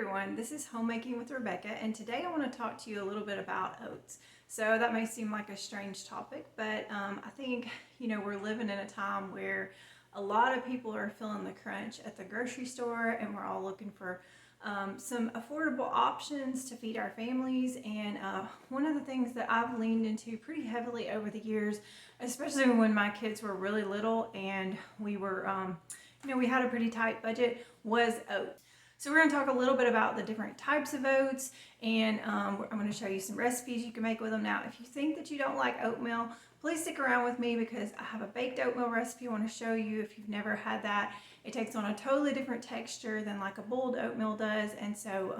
everyone, this is Homemaking with Rebecca, and today I want to talk to you a little bit about oats. So that may seem like a strange topic, but I think, we're living in a time where a lot of people are feeling the crunch at the grocery store, and we're all looking for some affordable options to feed our families. And one of the things that I've leaned into pretty heavily over the years, especially when my kids were really little and we were, we had a pretty tight budget, was oats. So we're going to talk a little bit about the different types of oats, and I'm going to show you some recipes you can make with them. Now, if you think that you don't like oatmeal, please stick around with me because I have a baked oatmeal recipe I want to show you if you've never had that. It takes on a totally different texture than like a boiled oatmeal does, and so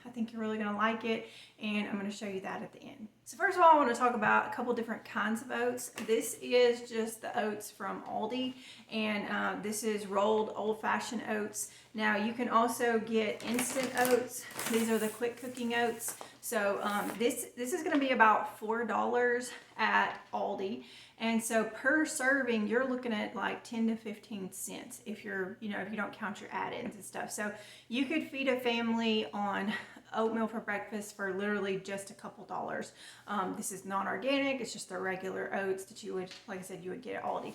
I think you're really going to like it, and I'm going to show you that at the end. So first of all, I want to talk about a couple different kinds of oats. This is just the oats from Aldi, and this is rolled old-fashioned oats. Now you can also get instant oats. These are the quick cooking oats. So this is going to be about $4 at Aldi, and so per serving you're looking at like 10 to 15 cents if you're if you don't count your add-ins and stuff. So you could feed a family on oatmeal for breakfast for literally just a couple dollars. This is non-organic. It's just the regular oats that you would, like I said, you would get at Aldi.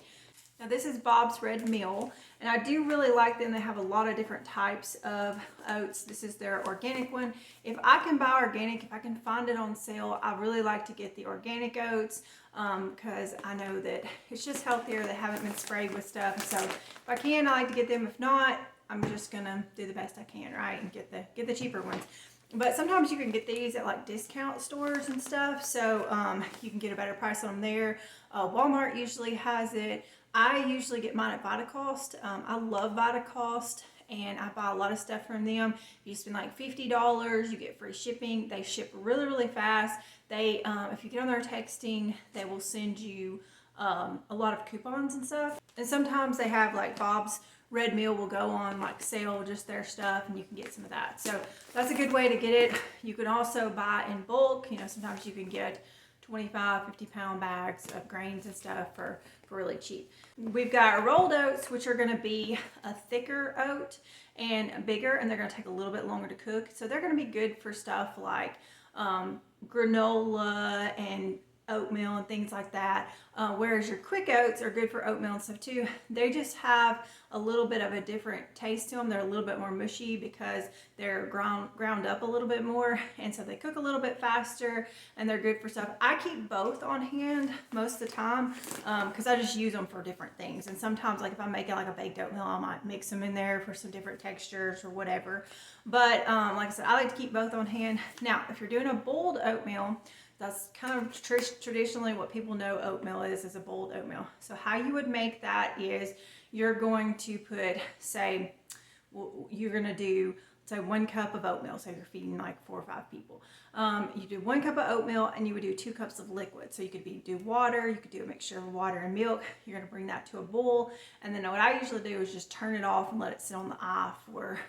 Now this is Bob's Red Meal, and I do really like them. They have a lot of different types of oats. This is their organic one. If I can buy organic, if I can find it on sale, I really like to get the organic oats because I know that it's just healthier. They haven't been sprayed with stuff. So if I can, I like to get them. If not, I'm just gonna do the best I can, right, and get the cheaper ones. But sometimes you can get these at like discount stores and stuff, so you can get a better price on them there. Walmart usually has it. I usually get mine at Vitacost. I love Vitacost, and I buy a lot of stuff from them. You spend like $50, you get free shipping. They ship really, really fast. They, if you get on their texting, they will send you a lot of coupons and stuff. And sometimes they have like Bob's Red Meal will go on like sale, just their stuff, and you can get some of that. So that's a good way to get it. You can also buy in bulk. Sometimes you can get 25, 50-pound bags of grains and stuff for really cheap. We've got rolled oats, which are going to be a thicker oat and bigger, and they're going to take a little bit longer to cook. So they're going to be good for stuff like granola and oatmeal and things like that, whereas your quick oats are good for oatmeal and stuff too. They just have a little bit of a different taste to them. They're a little bit more mushy because they're ground up a little bit more, and so they cook a little bit faster, and they're good for stuff. I keep both on hand most of the time because I just use them for different things, and sometimes like if I'm making like a baked oatmeal, I might mix them in there for some different textures or whatever. But like I said, I like to keep both on hand. Now if you're doing a boiled oatmeal, that's kind of traditionally what people know oatmeal is a boiled oatmeal. So how you would make that is you're going to put, say, you're going to do, say, 1 cup of oatmeal. So you're feeding like 4 or 5 people. You do 1 cup of oatmeal, and you would do 2 cups of liquid. So you could do water, you could do a mixture of water and milk. You're going to bring that to a boil, and then what I usually do is just turn it off and let it sit on the eye for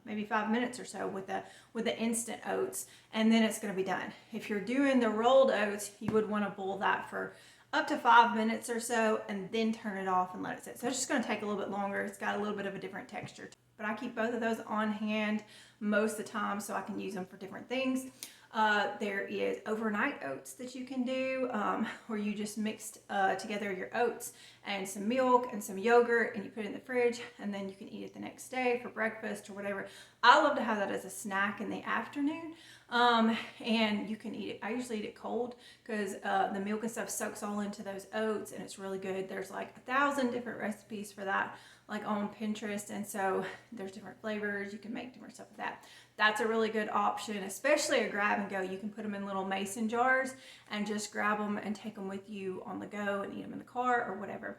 maybe 5 minutes or so with the instant oats, and then it's going to be done. If you're doing the rolled oats, you would want to boil that for up to 5 minutes or so, and then turn it off and let it sit. So it's just going to take a little bit longer. It's got a little bit of a different texture, but I keep both of those on hand most of the time so I can use them for different things. There is overnight oats that you can do where you just mixed together your oats and some milk and some yogurt, and you put it in the fridge, and then you can eat it the next day for breakfast or whatever. I love to have that as a snack in the afternoon, and you can eat it. I usually eat it cold because the milk and stuff soaks all into those oats, and it's really good. There's like 1,000 different recipes for that, like on Pinterest, and so there's different flavors. You can make different stuff with that. That's a really good option, especially a grab and go. You can put them in little mason jars and just grab them and take them with you on the go and eat them in the car or whatever.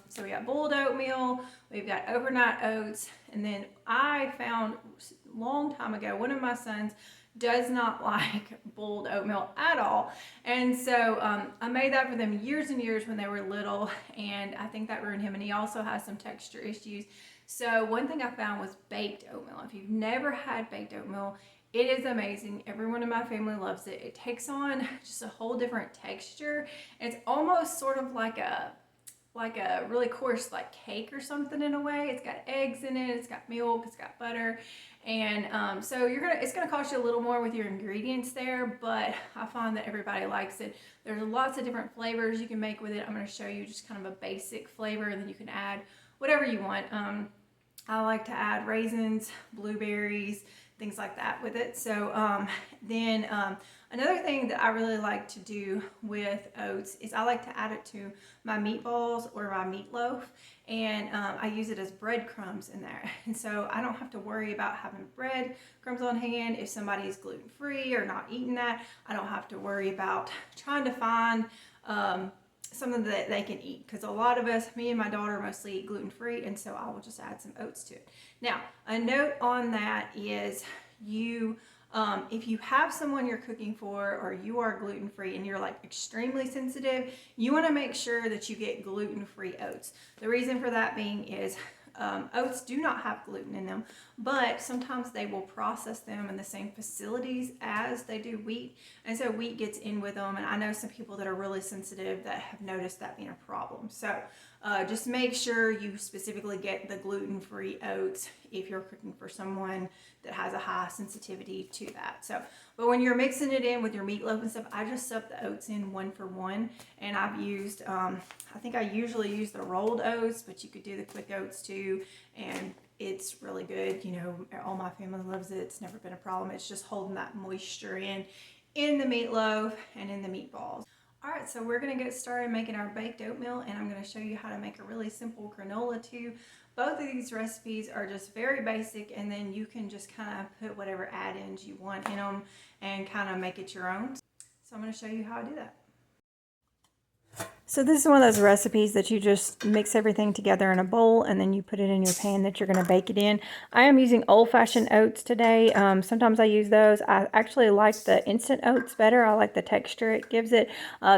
So we got boiled oatmeal, we've got overnight oats, and then I found a long time ago, one of my sons does not like boiled oatmeal at all, and so I made that for them years and years when they were little, and I think that ruined him, and he also has some texture issues. So one thing I found was baked oatmeal. If you've never had baked oatmeal, it is amazing. Everyone in my family loves it. It takes on just a whole different texture. It's almost sort of like like a really coarse like cake or something in a way. It's got eggs in it, it's got milk, it's got butter, and so it's gonna cost you a little more with your ingredients there, but I find that everybody likes it. There's lots of different flavors you can make with it. I'm gonna show you just kind of a basic flavor, and then you can add whatever you want. I like to add raisins, blueberries, things like that with it. So then another thing that I really like to do with oats is I like to add it to my meatballs or my meatloaf, and I use it as breadcrumbs in there. And so I don't have to worry about having breadcrumbs on hand. If somebody's gluten-free or not eating that, I don't have to worry about trying to find something that they can eat, because a lot of us, me and my daughter, mostly eat gluten-free, and so I will just add some oats to it. Now, a note on that is if you have someone you're cooking for, or you are gluten-free and you're like extremely sensitive, you want to make sure that you get gluten-free oats. The reason for that being is oats do not have gluten in them, but sometimes they will process them in the same facilities as they do wheat, and so wheat gets in with them, and I know some people that are really sensitive that have noticed that being a problem. So just make sure you specifically get the gluten-free oats if you're cooking for someone that has a high sensitivity to that. So, but when you're mixing it in with your meatloaf and stuff, I just stuff the oats in 1 for 1, and I've used, I think I usually use the rolled oats, but you could do the quick oats too, and it's really good. You know, all my family loves it. It's never been a problem. It's just holding that moisture in the meatloaf and in the meatballs. All right, so we're gonna get started making our baked oatmeal, and I'm gonna show you how to make a really simple granola too. Both of these recipes are just very basic, and then you can just kind of put whatever add-ins you want in them and kind of make it your own. So I'm gonna show you how I do that. So this is one of those recipes that you just mix everything together in a bowl, and then you put it in your pan that you're going to bake it in. I am using old-fashioned oats today. Sometimes I use those. I actually like the instant oats better. I like the texture it gives it.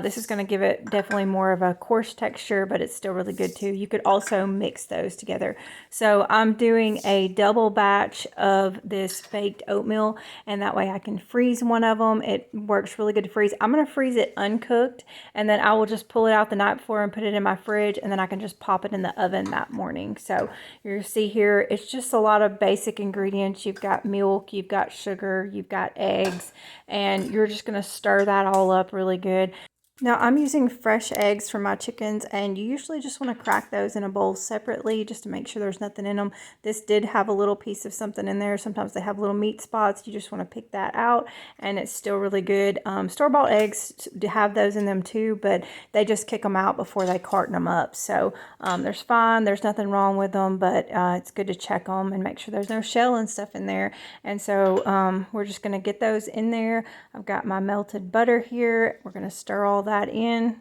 This is going to give it definitely more of a coarse texture, but it's still really good too. You could also mix those together. So I'm doing a double batch of this baked oatmeal, and that way I can freeze one of them. It works really good to freeze. I'm going to freeze it uncooked, and then I will just pull it out the night before and put it in my fridge, and then I can just pop it in the oven that morning. So you see here, it's just a lot of basic ingredients. You've got milk, you've got sugar, you've got eggs, and you're just going to stir that all up really good. Now I'm using fresh eggs for my chickens, and you usually just want to crack those in a bowl separately just to make sure there's nothing in them. This did have a little piece of something in there. Sometimes they have little meat spots. You just want to pick that out, and it's still really good. Store-bought eggs have those in them too, but they just kick them out before they carton them up. So there's fine. There's nothing wrong with them, but it's good to check them and make sure there's no shell and stuff in there. And so we're just going to get those in there. I've got my melted butter here. We're going to stir all that in.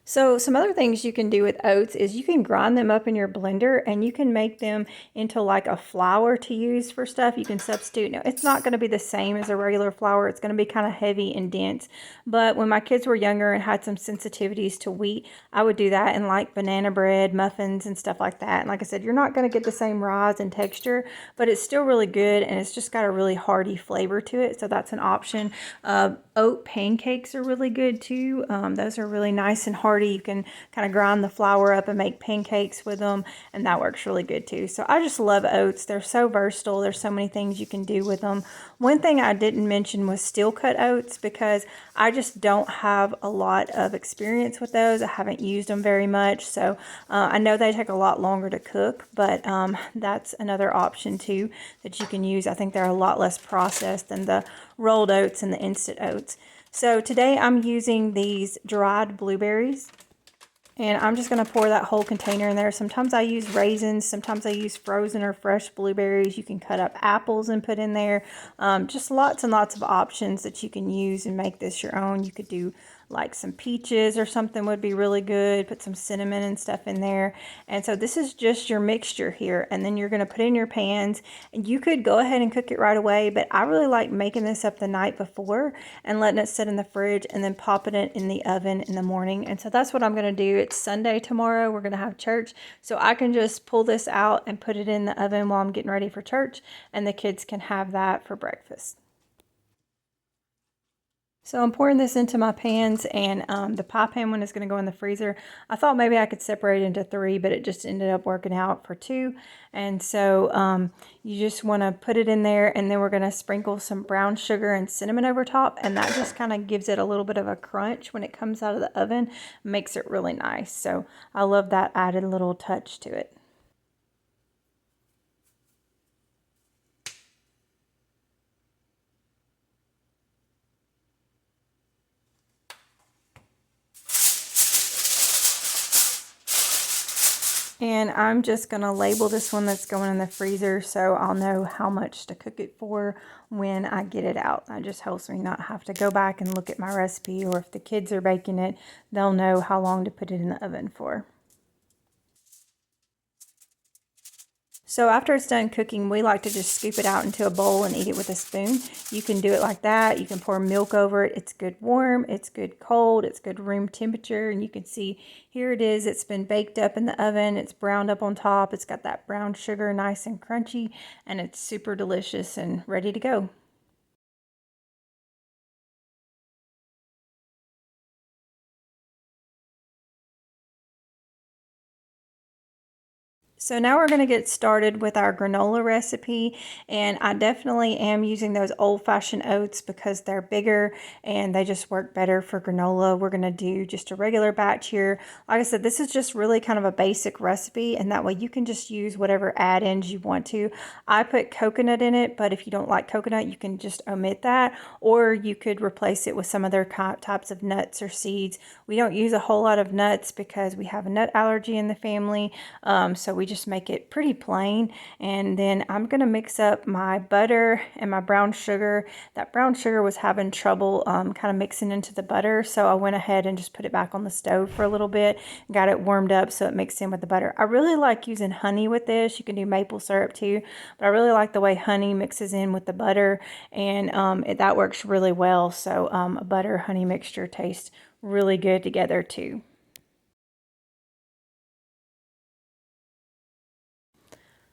So some other things you can do with oats is you can grind them up in your blender, and you can make them into like a flour to use for stuff. You can substitute. Now, it's not going to be the same as a regular flour. It's going to be kind of heavy and dense. But when my kids were younger and had some sensitivities to wheat, I would do that in like banana bread, muffins, and stuff like that. And like I said, you're not going to get the same rise and texture, but it's still really good, and it's just got a really hearty flavor to it. So that's an option. Oat pancakes are really good too. Those are really nice and hearty. You can kind of grind the flour up and make pancakes with them, and that works really good too. So I just love oats. They're so versatile. There's so many things you can do with them. One thing I didn't mention was steel cut oats, because I just don't have a lot of experience with those. I haven't used them very much, so I know they take a lot longer to cook, but that's another option too that you can use. I think they're a lot less processed than the rolled oats and the instant oats. So today I'm using these dried blueberries, and I'm just going to pour that whole container in there. Sometimes I use raisins, sometimes I use frozen or fresh blueberries. You can cut up apples and put in there. Just lots and lots of options that you can use and make this your own. You could do like some peaches or something would be really good. Put some cinnamon and stuff in there. And so this is just your mixture here, and then you're going to put it in your pans, and you could go ahead and cook it right away, but I really like making this up the night before and letting it sit in the fridge and then popping it in the oven in the morning. And so that's what I'm going to do. It's Sunday tomorrow. We're going to have church, so I can just pull this out and put it in the oven while I'm getting ready for church, and the kids can have that for breakfast. So I'm pouring this into my pans, and the pie pan one is going to go in the freezer. I thought maybe I could separate it into 3, but it just ended up working out for 2. And so you just want to put it in there, and then we're going to sprinkle some brown sugar and cinnamon over top, and that just kind of gives it a little bit of a crunch when it comes out of the oven. Makes it really nice. So I love that added little touch to it. And I'm just going to label this one that's going in the freezer so I'll know how much to cook it for when I get it out. That just helps me not have to go back and look at my recipe, or if the kids are baking it, they'll know how long to put it in the oven for. So after it's done cooking, we like to just scoop it out into a bowl and eat it with a spoon. You can do it like that. You can pour milk over it. It's good warm, it's good cold, it's good room temperature. And you can see here it is. It's been baked up in the oven. It's browned up on top. It's got that brown sugar, nice and crunchy, and it's super delicious and ready to go. So now we're going to get started with our granola recipe, and I definitely am using those old-fashioned oats because they're bigger and they just work better for granola. We're going to do just a regular batch here. Like I said, this is just really kind of a basic recipe, and that way you can just use whatever add-ins you want to. I put coconut in it, but if you don't like coconut, you can just omit that, or you could replace it with some other types of nuts or seeds. We don't use a whole lot of nuts because we have a nut allergy in the family, so we just make it pretty plain. And then I'm going to mix up my butter and my brown sugar. That brown sugar was having trouble kind of mixing into the butter, so I went ahead and just put it back on the stove for a little bit, got it warmed up so it mixed in with the butter. I really like using honey with this. You can do maple syrup too, but I really like the way honey mixes in with the butter, and that works really well. So a butter honey mixture tastes really good together too.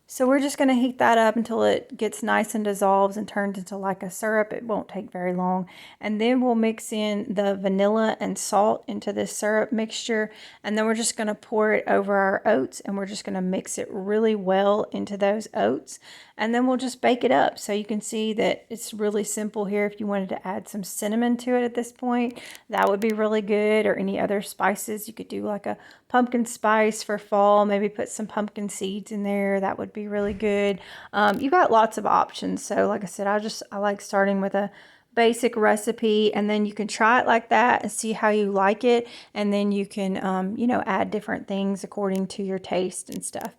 So we're just going to heat that up until it gets nice and dissolves and turns into like a syrup. It won't take very long. And then we'll mix in the vanilla and salt into this syrup mixture. And then we're just going to pour it over our oats, and we're just going to mix it really well into those oats. And then we'll just bake it up. So you can see that it's really simple here. If you wanted to add some cinnamon to it at this point, that would be really good, or any other spices. You could do like a pumpkin spice for fall, maybe put some pumpkin seeds in there. That would be really good. You got lots of options. So like I said, I like starting with a basic recipe, and then you can try it like that and see how you like it, and then you can add different things according to your taste and stuff.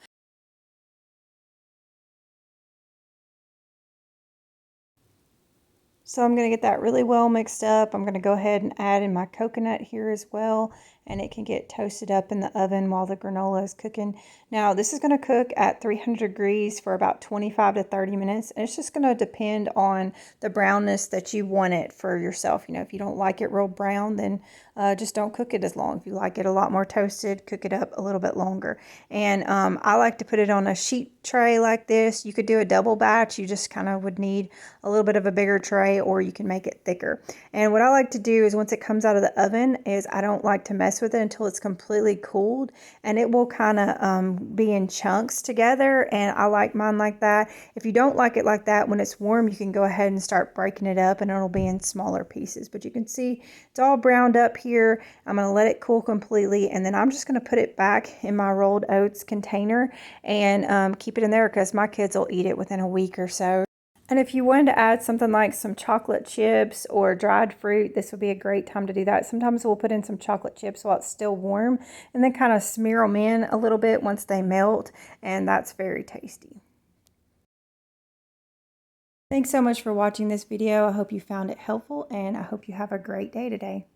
So I'm going to get that really well mixed up. I'm going to go ahead and add in my coconut here as well, and it can get toasted up in the oven while the granola is cooking. Now this is going to cook at 300 degrees for about 25 to 30 minutes, and it's just going to depend on the brownness that you want it for yourself. If you don't like it real brown, then just don't cook it as long. If you like it a lot more toasted, cook it up a little bit longer. And I like to put it on a sheet tray like this. You could do a double batch. You just kind of would need a little bit of a bigger tray, or you can make it thicker. And what I like to do is once it comes out of the oven is I don't like to mess with it until it's completely cooled, and it will kind of be in chunks together, and I like mine like that. If you don't like it like that, when it's warm, you can go ahead and start breaking it up, and it'll be in smaller pieces. But you can see it's all browned up here. I'm going to let it cool completely, and then I'm just going to put it back in my rolled oats container and keep it in there because my kids will eat it within a week or so. And if you wanted to add something like some chocolate chips or dried fruit, this would be a great time to do that. Sometimes we'll put in some chocolate chips while it's still warm, and then kind of smear them in a little bit once they melt, and that's very tasty. Thanks so much for watching this video. I hope you found it helpful, and I hope you have a great day today.